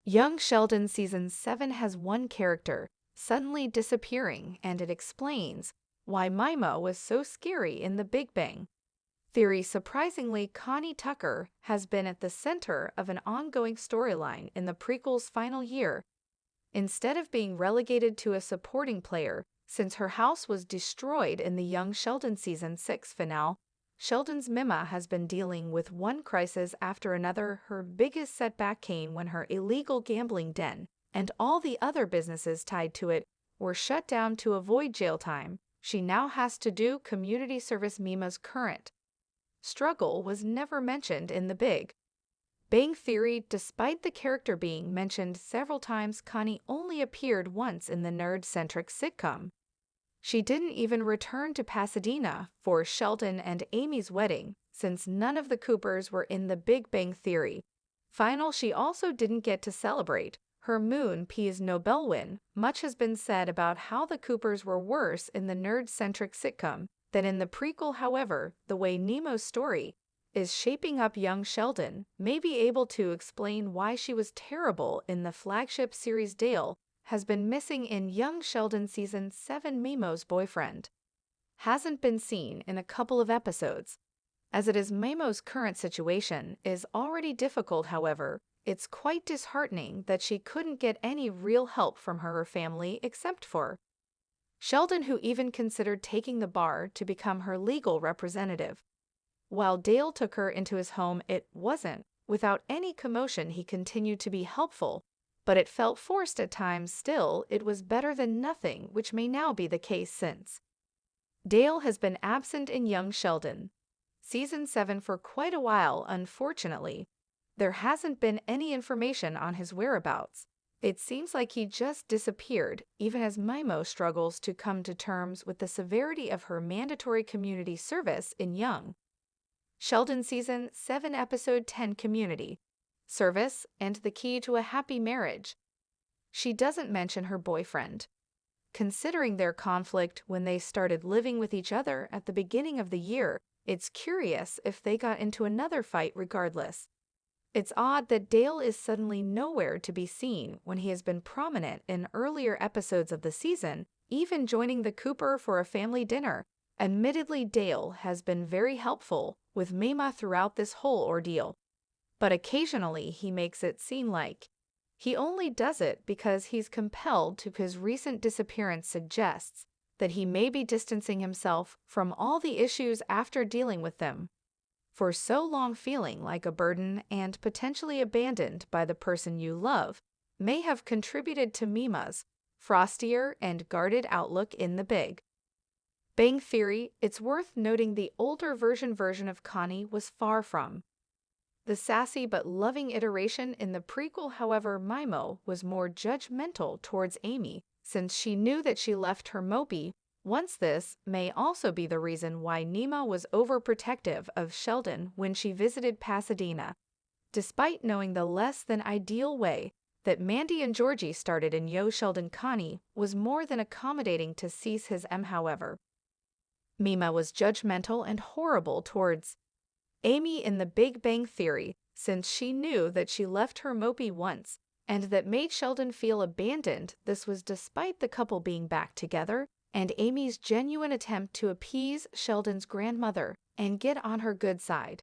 Young Sheldon Season 7 has one character suddenly disappearing, and it explains why Meemaw was so scary in The Big Bang Theory. Surprisingly, Connie Tucker has been at the center of an ongoing storyline in the prequel's final year. Instead of being relegated to a supporting player, since her house was destroyed in the Young Sheldon Season 6 finale, Sheldon's Meemaw has been dealing with one crisis after another. Her biggest setback came when her illegal gambling den and all the other businesses tied to it were shut down. To avoid jail time, she now has to do community service. Meemaw's current struggle was never mentioned in The Big Bang Theory. Despite the character being mentioned several times, Connie only appeared once in the nerd-centric sitcom. She didn't even return to Pasadena for Sheldon and Amy's wedding, since none of the Coopers were in The Big Bang Theory final. She also didn't get to celebrate her Moon Peas Nobel win. Much has been said about how the Coopers were worse in the nerd-centric sitcom than in the prequel. However, the way Nemo's story is shaping up, young Sheldon may be able to explain why she was terrible in the flagship series. Dale has been missing in Young Sheldon Season 7. Meemaw's boyfriend hasn't been seen in a couple of episodes. As it is, Meemaw's current situation is already difficult. However, it's quite disheartening that she couldn't get any real help from her family except for Sheldon, who even considered taking the bar to become her legal representative. While Dale took her into his home, it wasn't without any commotion. He continued to be helpful, but it felt forced at times. Still, it was better than nothing, which may now be the case since Dale has been absent in Young Sheldon Season 7 for quite a while. Unfortunately, there hasn't been any information on his whereabouts. It seems like he just disappeared, even as Meemaw struggles to come to terms with the severity of her mandatory community service in Young Sheldon Season 7 Episode 10, Community Service and the Key to a Happy Marriage. She doesn't mention her boyfriend. Considering their conflict when they started living with each other at the beginning of the year, it's curious if they got into another fight. Regardless, it's odd that Dale is suddenly nowhere to be seen when he has been prominent in earlier episodes of the season, even joining the Cooper for a family dinner. Admittedly, Dale has been very helpful with Meemaw throughout this whole ordeal, but occasionally he makes it seem like he only does it because he's compelled to. His recent disappearance suggests that he may be distancing himself from all the issues after dealing with them for so long. Feeling like a burden and potentially abandoned by the person you love may have contributed to Meemaw's frostier and guarded outlook in The Big Bang Theory. It's worth noting the older version of Connie was far from the sassy but loving iteration in the prequel. However, Meemaw was more judgmental towards Amy since she knew that she left her mopey once. This may also be the reason why Meemaw was overprotective of Sheldon when she visited Pasadena. Despite knowing the less than ideal way that Mandy and Georgie started in Yo Sheldon, Connie was more than accommodating to cease his However, Meemaw was judgmental and horrible towards Amy in The Big Bang Theory since she knew that she left her mopey once, and that made Sheldon feel abandoned. This was despite the couple being back together and Amy's genuine attempt to appease Sheldon's grandmother and get on her good side.